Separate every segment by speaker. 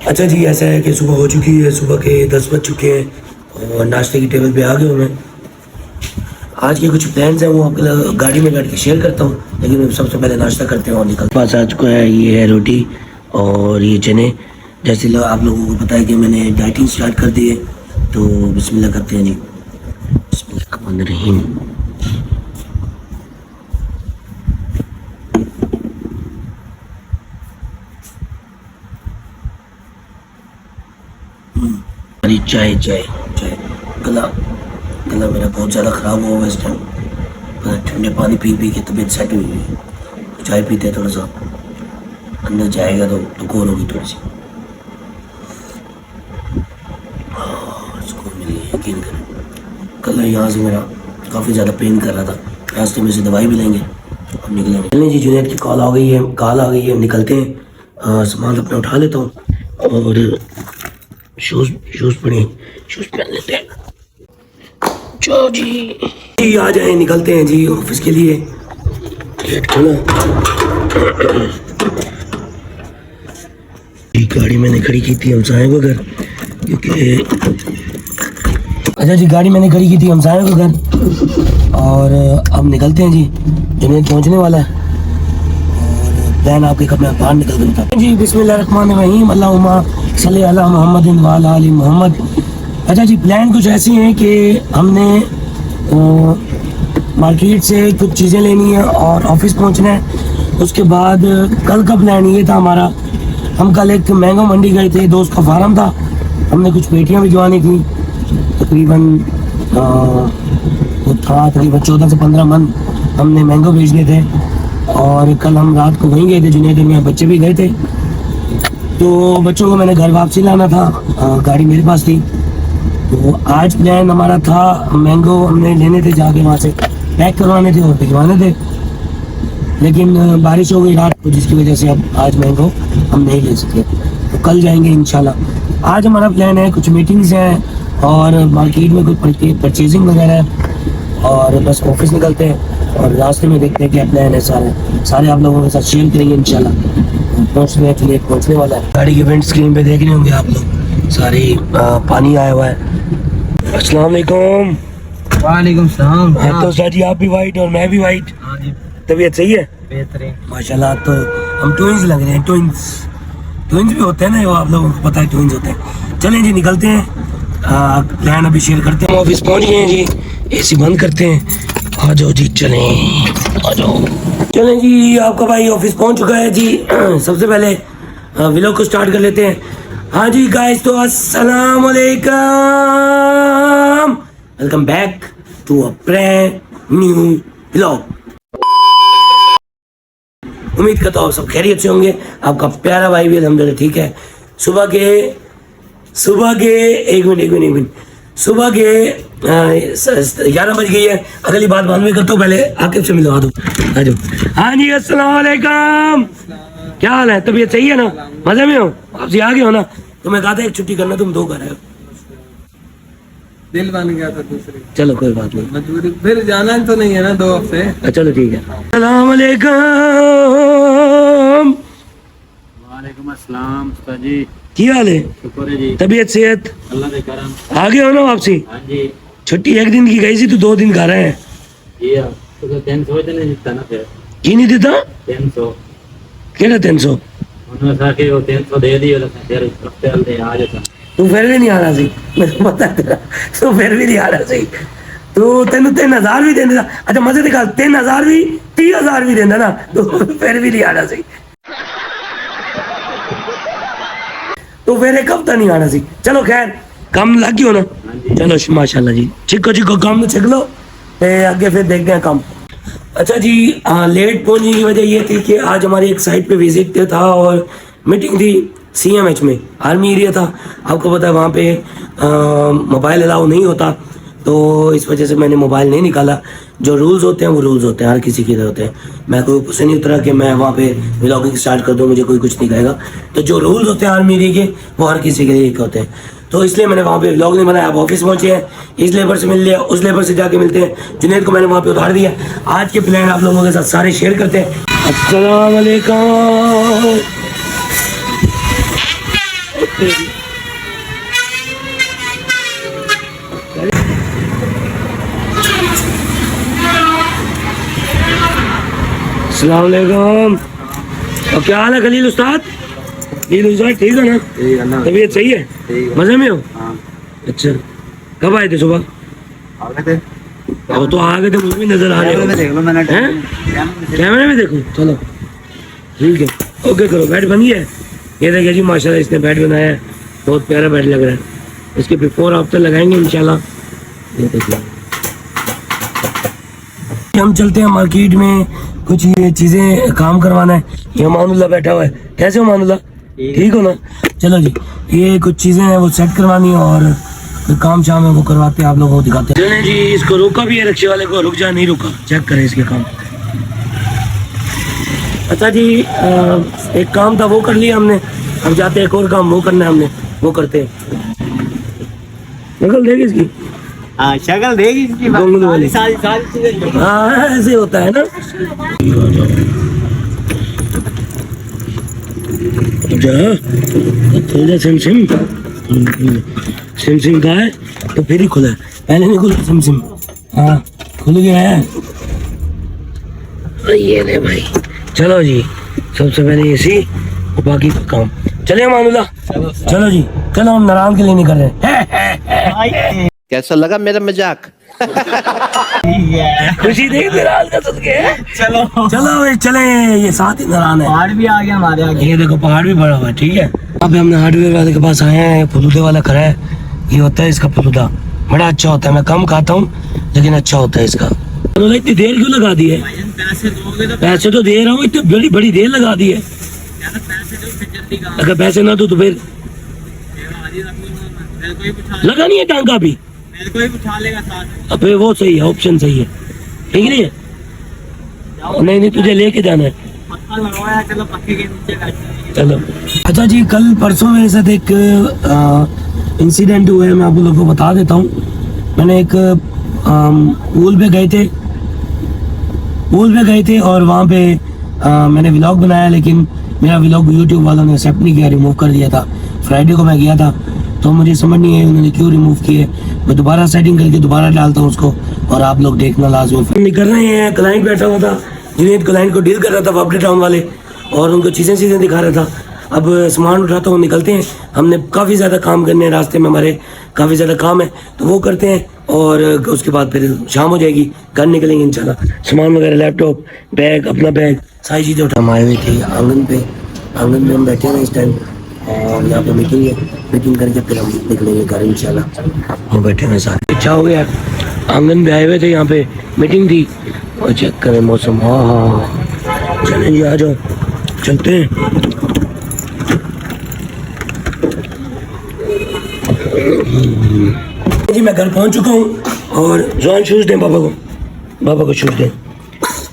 Speaker 1: अच्छा जी, ऐसा है कि सुबह हो चुकी है, सुबह के 10 बज चुके हैं और नाश्ते की टेबल पे आ गए हूँ मैं। आज के कुछ प्लान्स हैं वो आपके गाड़ी में बैठ के शेयर करता हूँ, लेकिन सबसे पहले नाश्ता करते हैं और निकलते हैं। पास आज को है, ये है रोटी और ये चने। जैसे आप लोगों को पता है कि मैंने डाइटिंग स्टार्ट कर दी है, तो बिस्मिल्लाह करते हैं जी। बिस्मिल्लाहिर्रहमानिर्रहीम। अरे चाय चाय चाय, गला गला मेरा बहुत ज़्यादा ख़राब हुआ है इस टाइम। ठंडे पानी पी पी के तबीयत सेट हुई है। चाय पीते हैं, थोड़ा सा अंदर जाएगा तो कौन होगी थोड़ी सी सुकून मिली है, यकीन करें। कल यहाँ से मेरा काफ़ी ज़्यादा पेन कर रहा था, रास्ते में से दवाई भी लेंगे और निकलेंगे। चलें जी, जुनैद की कॉल आ गई है, निकलते हैं। सामान अपना उठा लेता हूँ और शूज़ पहन लेते हैं। चलो जी आ जाए, निकलते हैं जी ऑफिस के लिए। गाड़ी मैंने खड़ी की थी हमसायों के घर, क्योंकि अच्छा जी, गाड़ी मैंने खड़ी की थी हमसायों के घर और अब निकलते हैं जी। जुनैद पहुंचने वाला है और प्लान आपके कब मैं बाहर निकल गया था जी। बिस्मिल्लाहिर्रहमानिर्रहीम, अल्लाहुम्मा सल्ली अला मुहम्मदिन व अला आलि मुहम्मद। अच्छा जी, प्लान कुछ ऐसे हैं कि हमने मार्केट से कुछ चीज़ें लेनी है और ऑफिस पहुंचना है। उसके बाद कल का प्लान ये था हमारा, हम कल एक मैंगो मंडी गए थे, दोस्त का फार्म था, हमने कुछ पेटियां भिजवानी थी। तकरीबन वो था तकरीबन 14 से 15 मन हमने मैंगो भेजने थे और कल हम रात को वहीं गए थे। जुनैद और मेरे बच्चे भी गए थे, तो बच्चों को मैंने घर वापसी लाना था, गाड़ी मेरे पास थी। तो आज प्लान हमारा था, मैंगो हमने लेने थे, जाके वहाँ से पैक करवाने थे और भिजवाने थे, लेकिन बारिश हो गई रात को, जिसकी वजह से अब आज मैंगो हम नहीं ले सके। तो कल जाएंगे इंशाल्लाह। आज हमारा प्लान है, कुछ मीटिंग्स हैं और मार्केट में कुछ परचेजिंग वगैरह है और बस ऑफिस निकलते हैं और रास्ते में देखते हैं क्या प्लान है। सारे आप लोगों के साथ शेयर करेंगे इंशाल्लाह। पहुँचने वाला है। गाड़ी की विंड स्क्रीन पे देख रहे होंगे आप लोग, सारी पानी आया हुआ है। अस्सलाम वालेकुम।
Speaker 2: वालेकुम सलाम।
Speaker 1: तो सर जी आप भी वाइट और मैं भी वाइट।
Speaker 2: हाँ जी,
Speaker 1: तबीयत सही है?
Speaker 2: बेहतरीन
Speaker 1: माशाल्लाह। तो हम ट्विंस लग रहे हैं, ट्विंस भी होते हैं ना, वो आप लोगों को पता है ट्विंस होते हैं। चलें जी, निकलते हैं, प्लान अभी शेयर करते हैं। ऑफिस पहुंच गए हैं जी, एसी बंद करते हैं। आ जाओ जी, चलें, आ जाओ। चलें जी, आपका भाई ऑफिस पहुंच चुका है जी। सबसे पहले व्लॉग को स्टार्ट कर लेते हैं। हाँ जी गाइस, तो अस्सलाम वालेकुम, welcome back to a brand new vlog. उम्मीद करता हूँ सब खैरियत से होंगे। आपका प्यारा भाई भी अल्हम्दुलिल्लाह ठीक है। सुबह के एक मिनट, सुबह के 11 बज गई है। अगली बात बाद में करता हूँ, पहले आकिब से मिलवा दो। आ जाओ। हाँ जी, अस्सलाम वालेकुम, क्या हाल है? तबीयत सही है ना? मजे में हो? आपसे आ गए हो ना? तो मैं कहा था एक छुट्टी करना, तुम 2 कर रहे हो।
Speaker 2: दिल बन गया था दूसरे।
Speaker 1: चलो कोई बात नहीं,
Speaker 2: मजबूरी, फिर जाना तो नहीं है ना 2 हफ्ते।
Speaker 1: चलो ठीक है। अस्सलाम वालेकुम।
Speaker 3: वालेकुम अस्सलाम जी।
Speaker 1: की हाल है?
Speaker 3: शुक्र है जी,
Speaker 1: तबीयत सेहत?
Speaker 3: अल्लाह के करम।
Speaker 1: आ गए हो ना वापसी?
Speaker 3: हाँ जी,
Speaker 1: छुट्टी 1 दिन की गई थी, तो 2 दिन घर आए हैं।
Speaker 3: ये तो 300 नहीं दिखता ना, फिर
Speaker 1: की नहीं देता?
Speaker 3: 300
Speaker 1: केड़ा 300?
Speaker 3: उन्होंने कहा कि वो 300 दे दियो, तो फिर हफ्ते दे आ जाता।
Speaker 1: तू फिर भी नहीं आ रहा सी, मेरे पता है तेरा, तू फिर भी नहीं आ रहा सी। तू तेन 3000 भी देंदा। अच्छा मजे की गल, 3000 भी 30,000 भी देंदा ना, तो फिर भी नहीं आ रहा सी। तो फिर एक हफ्ता नहीं आना सी। चलो खैर, काम लग गयो ना? चलो माशाल्लाह जी, चिको काम छिक लो, आगे फिर देखते हैं काम। अच्छा जी, लेट पहुंचने की वजह ये थी कि आज हमारी एक साइट पे विजिट था और मीटिंग थी CMH में, आर्मी एरिया था। आपको पता है वहाँ पे मोबाइल अलाउ नहीं होता, तो इस वजह से मैंने मोबाइल नहीं निकाला। जो रूल्स होते हैं वो रूल्स होते हैं, हर किसी के होते हैं। मैं कोई ऊपर से नहीं उतरा कि मैं वहाँ पे व्लॉगिंग स्टार्ट कर दूँ, मुझे कोई कुछ नहीं कहेगा। तो जो रूल्स होते हैं आर्मी एरिया के, वो हर किसी के लिए एक होते हैं। तो इसलिए मैंने वहाँ पे व्लॉग नहीं बनाया। आप ऑफिस पहुँचे हैं, इस लेबर से मिल लिया, उस लेबर से जाके मिलते हैं। जुनैद को मैंने वहाँ पे उतार दिया। आज के प्लान आप लोगों के साथ सारे शेयर करते हैं। अस्सलाम वालेकुम। देखते हैं। अस्सलाम वालेकुम। और क्या हाल है खलील उस्ताद? खलील उस्ताद ठीक है ना? तबीयत सही है? मजे में हो? अच्छा, कब आए थे सुबह? वो तो आ गए थे, मुझे भी नजर आ रहे हो। कैमरे में देखो, चलो ठीक है, ओके करो। बेड बन गया है? ये देखिए जी माशाल्लाह इसने बेड बनाया है, बहुत प्यारा बेड लग रहा है। इसके बिफोर आफ्टर लगाएंगे इंशाल्लाह। ये देखिए हम चलते हैं मार्केट में, कुछ ये चीजें काम करवाना है। ये मानुल्लाह बैठा हुआ है। कैसे हो मानुल्लाह? ठीक हो ना? चलो जी, ये कुछ चीजें हैं वो सेट करवानी है और जो काम शाम है वो करवाते हैं, आप लोगों को दिखाते हैं। जी इसको रोका भी है रिक्शे वाले को, रुक जा, नहीं रुका, चेक करें इसके काम। अच्छा जी, एक काम था वो कर लिया हमने, अब जाते हैं एक और काम वो करना है हमने, वो करते हैं। निकल देगी इसकी
Speaker 2: शक्ल देगी इसकी
Speaker 1: गोंगलू वाली।
Speaker 2: सारी चीजें
Speaker 1: हाँ ऐसे होता है ना। जा सिम सिम सिम सिम का है तो फिर ही खुला है, पहले नहीं खुला सिम सिम। हाँ खुल गया है। ये ले भाई, चलो जी, सबसे पहले एसी और बाकी का काम। चलिए मानुल्लाह, चलो जी, चलो हम नारायण के लिए नहीं कर रहे।
Speaker 4: कैसा लगा मेरा मजाक?
Speaker 1: खुशी देख नारायण का सदके।
Speaker 2: चलो
Speaker 1: चलो भाई चले, ये साथ ही नारायण है।
Speaker 2: पहाड़ भी आ गया हमारे आगे।
Speaker 1: ये देखो पहाड़ भी बड़ा हुआ है, ठीक है। अब हमने हार्डवेयर वाले के पास आए हैं, फलूदे वाला खड़ा है। ये होता है इसका फलूदा, बड़ा अच्छा होता है। मैं कम खाता हूँ लेकिन अच्छा होता है इसका। उन्होंने इतनी देर क्यों लगा दी है? पैसे तो दे रहा हूँ, इतनी बड़ी बड़ी देर लगा दी है। अगर पैसे ना दो तो फिर लगा नहीं है टांका भी। अब वो सही है, ऑप्शन सही है, ठीक नहीं है? नहीं नहीं तुझे लेके जाना है।
Speaker 2: चलो पक्के के नीचे
Speaker 1: चलो। अच्छा जी, कल परसों मेरे साथ एक इंसिडेंट हुआ है, मैं आप लोगों को बता देता हूँ। मैंने एक पूल पे गए थे और वहाँ पे मैंने व्लॉग बनाया, लेकिन मेरा व्लॉग यूट्यूब वालों ने एक्सेप्ट नहीं किया, रिमूव कर दिया था। फ्राइडे को मैं गया था, तो मुझे समझ नहीं है उन्होंने क्यों रिमूव किए। मैं दोबारा सेटिंग करके दोबारा डालता हूँ उसको, और आप लोग देखना लाजमी। निकल रहे हैं, क्लाइंट बैठा हुआ था, जुनेद क्लाइंट को डील कर रहा था अपडेट टाउन वाले, और उनको चीज़ें दिखा रहा था। अब सामान उठाता हूँ, निकलते हैं। हमने काफ़ी ज़्यादा काम करने हैं, रास्ते में हमारे काफ़ी ज़्यादा काम है, तो वो करते हैं और उसके बाद फिर शाम हो जाएगी, घर निकलेंगे इंशाल्लाह। सामान वगैरह, लैपटॉप, बैग, अपना बैग, सारी चीज़ें उठा। हम आए हुए थे आंगन पे हम बैठे हैं इस टाइम, और यहाँ पे मीटिंग है, मीटिंग करके फिर हम निकलेंगे घर इंशाल्लाह। हम बैठे हैं सारे, अच्छा हो गया, आंगन पे आए हुए थे, यहाँ पे मीटिंग थी, और चेक करें मौसम। हाँ चलें जी, आ जाओ, चलते हैं। जी मैं घर पहुंच चुका हूँ, और जॉन शूज दें पापा को शूज दें।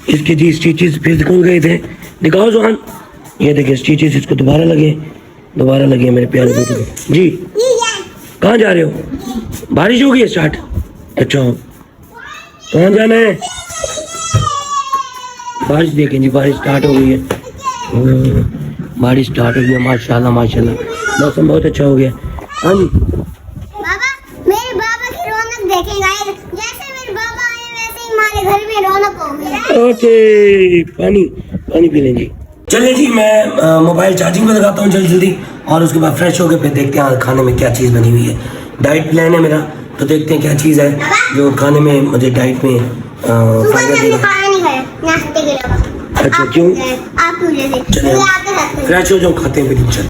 Speaker 1: इसके जी स्टिचेस फिर खुल गए थे, दिखाओ जॉन। ये देखिए स्टिचेस इसको दोबारा लगे मेरे प्यारे बेटे को। जी कहाँ जा रहे हो? बारिश हो गई है स्टार्ट? अच्छा कहाँ जाना है? बारिश देखें जी, बारिश स्टार्ट हो गई है। बारिश स्टार्ट हो गई है, माशाल्लाह माशाल्लाह, मौसम बहुत अच्छा हो गया। हाँ जी
Speaker 5: मेरे बाबा की रौनक देखेगा, जैसे मेरे बाबा आए वैसे ही हमारे घर में रौनक होगी।
Speaker 1: ओके, पानी पी लें जी। चलिए जी, मैं मोबाइल चार्जिंग पे लगाता हूँ जल्दी, और उसके बाद फ्रेश होकर फिर देखते हैं खाने में क्या चीज़ बनी हुई है। डाइट प्लान है मेरा, तो देखते हैं क्या चीज़ है जो खाने में मुझे डाइट में फायदा देगा।
Speaker 5: खाना नहीं खाया नाश्ते के अलावा।
Speaker 1: अच्छा क्यों?
Speaker 5: आप
Speaker 1: चलिए फ्रेश हो जाओ, खाते हैं फिर।